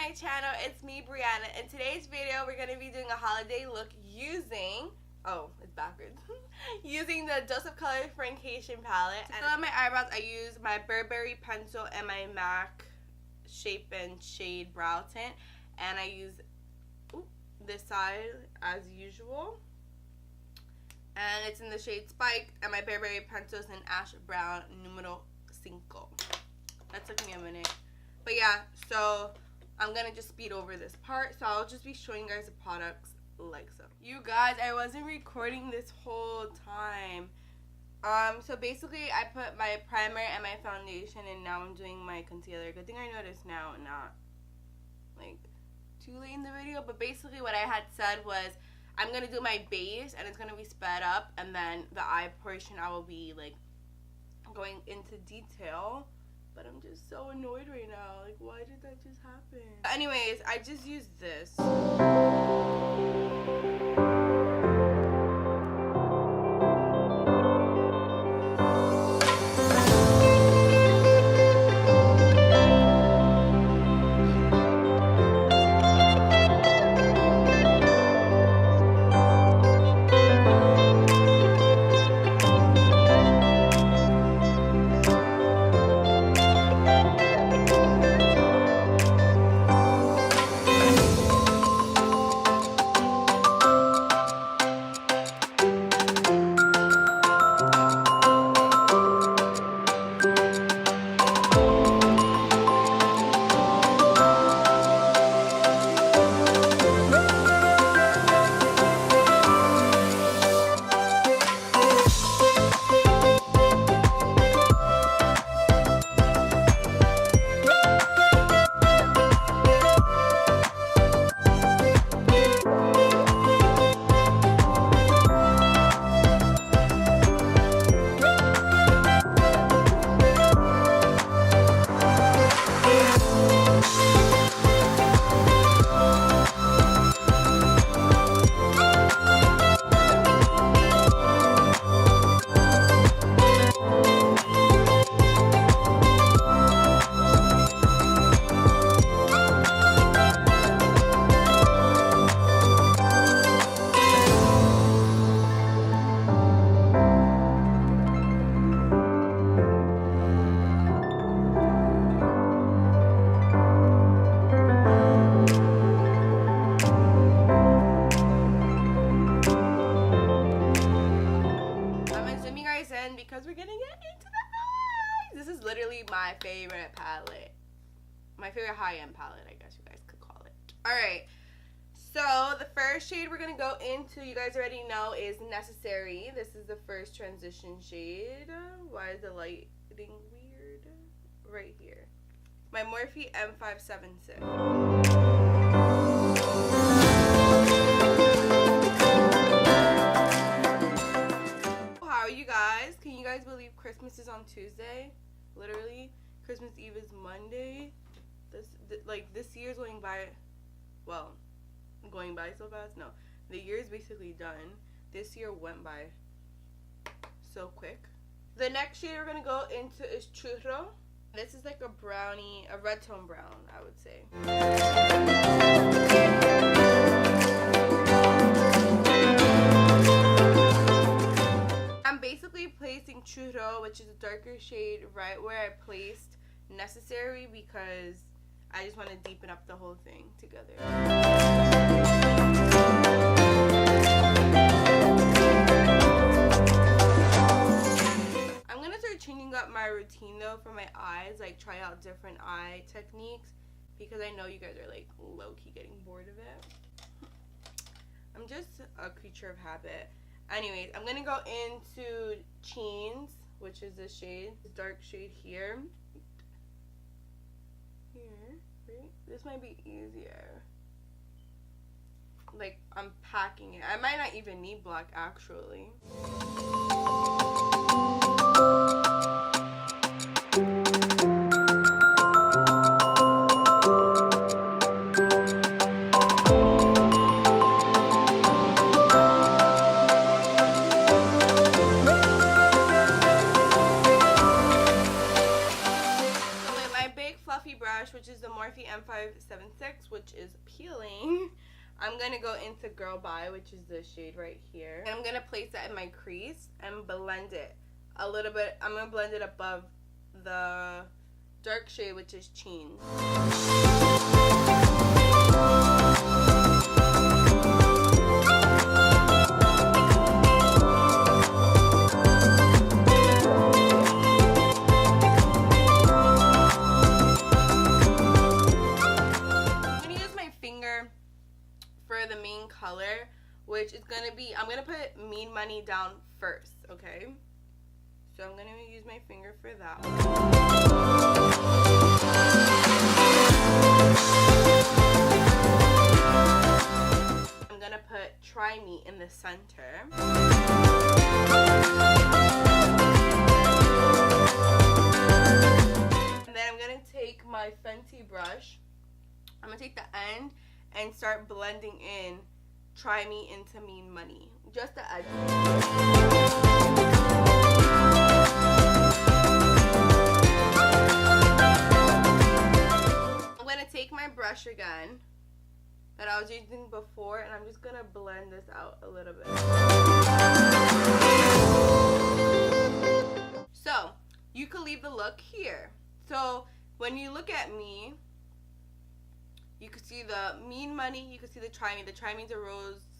my channel. It's me, Brianna. In today's video, we're going to be doing a holiday look using, oh, it's backwards, using the Dose of Color Friendcation palette. To fill out my eyebrows, I use my Burberry pencil and my MAC Shape and Shade brow tint. And I use this side as usual. And it's in the shade Spike, and my Burberry pencils in Ash Brown Numero 5. That took me a minute. But yeah, so I'm gonna just speed over this part. So I'll just be showing you guys the products like so. You guys, I wasn't recording this whole time. So basically I put my primer and my foundation, and now I'm doing my concealer. Good thing I noticed now and not like too late in the video. But basically what I had said was I'm gonna do my base and it's gonna be sped up, and then the eye portion I will be like going into detail. But I'm just so annoyed right now. Like, why did that just happen? Anyways, I just used this. Because we're gonna get into the eyes. This is literally my favorite palette. My favorite high-end palette, I guess you guys could call it. Alright, so the first shade we're gonna go into, you guys already know, is Necessary. This is the first transition shade. Why is the lighting weird? Right here. My Morphe M576. You guys, can you guys believe Christmas is on Tuesday? Literally, Christmas Eve is Monday. This year's going by, well, going by so fast. No, the year is basically done. This year went by so quick. The next shade we're gonna go into is Churro. This is like a brownie, a red tone brown, I would say. I'm basically placing Churro, which is a darker shade, right where I placed Necessary, because I just want to deepen up the whole thing together. I'm going to start changing up my routine though for my eyes, like try out different eye techniques, because I know you guys are like low-key getting bored of it. I'm just a creature of habit. Anyways, I'm gonna go into Cheens, which is this shade, this dark shade here. Right? This might be easier. Like, I'm packing it. I might not even need black, actually. Morphe brush, which is the Morphe M576, which is peeling, I'm going to go into Girl Bye, which is the shade right here. And I'm going to place that in my crease and blend it a little bit. I'm going to blend it above the dark shade, which is Cheens. Color, which is gonna be, I'm gonna put Mean Money down first, okay? So I'm gonna use my finger for that. I'm gonna put Try Me in the center. And then I'm gonna take my Fenty brush. I'm gonna take the end and start blending in Try Me into Mean Money. Just the edge. I'm going to take my brush again that I was using before, and I'm just going to blend this out a little bit. So, you could leave the look here. So, when you look at me, you can see the Mean Money, you can see the Try Me. The Try Me is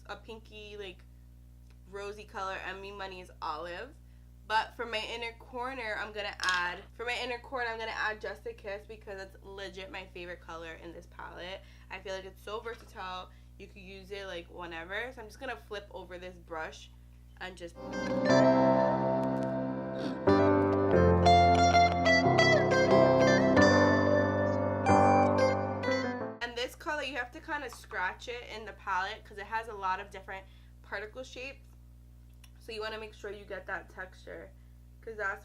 a pinky, like, rosy color, and Mean Money is olive. But for my inner corner, I'm going to add Just a Kiss, because it's legit my favorite color in this palette. I feel like it's so versatile. You could use it, like, whenever. So I'm just going to flip over this brush and just... color, you have to kind of scratch it in the palette because it has a lot of different particle shapes, so you want to make sure you get that texture, because that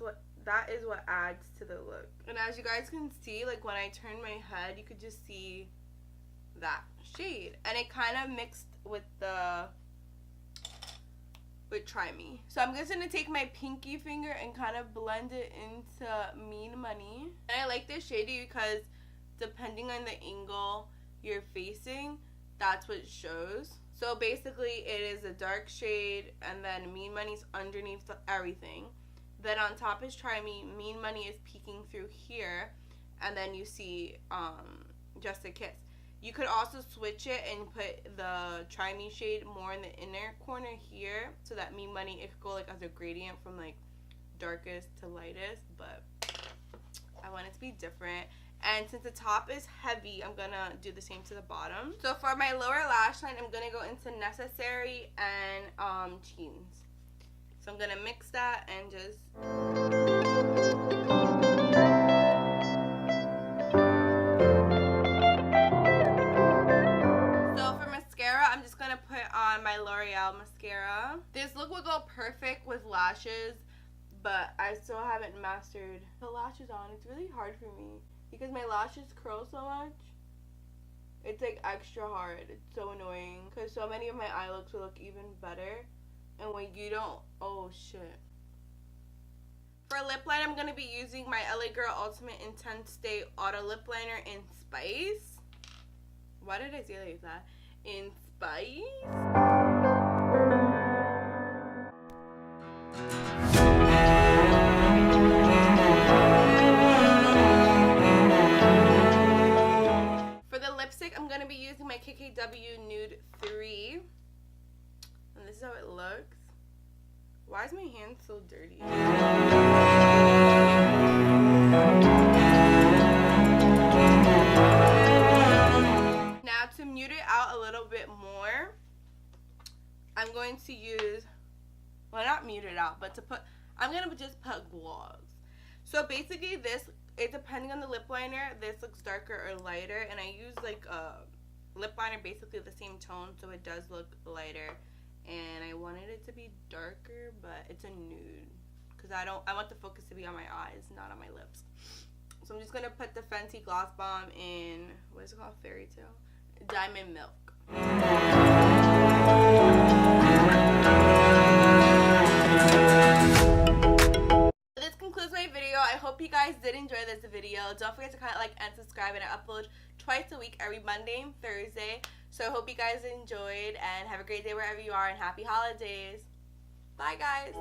is what adds to the look. And as you guys can see, like, when I turn my head, you could just see that shade, and it kind of mixed with Try Me. So I'm just gonna take my pinky finger and kind of blend it into Mean Money. And I like this shade because depending on the angle you're facing, that's what it shows. So basically it is a dark shade, and then Mean Money's underneath everything. Then on top is Try Me. Mean Money is peeking through here, and then you see Just a Kiss. You could also switch it and put the Try Me shade more in the inner corner here, so that Mean Money, it could go like as a gradient from like darkest to lightest, but I want it to be different. And since the top is heavy, I'm going to do the same to the bottom. So for my lower lash line, I'm going to go into Necessary and Cheens. So I'm going to mix that and just... So for mascara, I'm just going to put on my L'Oreal mascara. This look would go perfect with lashes, but I still haven't mastered the lashes on. It's really hard for me, because my lashes curl so much. It's like extra hard. It's so annoying, because so many of my eye looks will look even better, and when you don't, oh shit. For lip line, I'm going to be using my LA Girl Ultimate Intense Stay Auto Lip Liner in Spice. Why did I say it like that? In Spice. I'm going to be using my KKW Nude 3, and this is how it looks. Why is my hand so dirty? Now to mute it out a little bit more, I'm going to use, well, not mute it out, but I'm going to just put gloss. So basically this, it depending on the lip liner, this looks darker or lighter, and I use like a lip liner basically the same tone, so it does look lighter. And I wanted it to be darker, but it's a nude, because I want the focus to be on my eyes, not on my lips. So I'm just gonna put the Fenty Gloss Bomb in, what is it called, Fairy Tale? Diamond Milk. This concludes my video. I hope you guys did enjoy this video. Don't forget to comment, like, and subscribe, and I upload twice a week, every Monday and Thursday. So I hope you guys enjoyed, and have a great day wherever you are, and happy holidays. Bye, guys.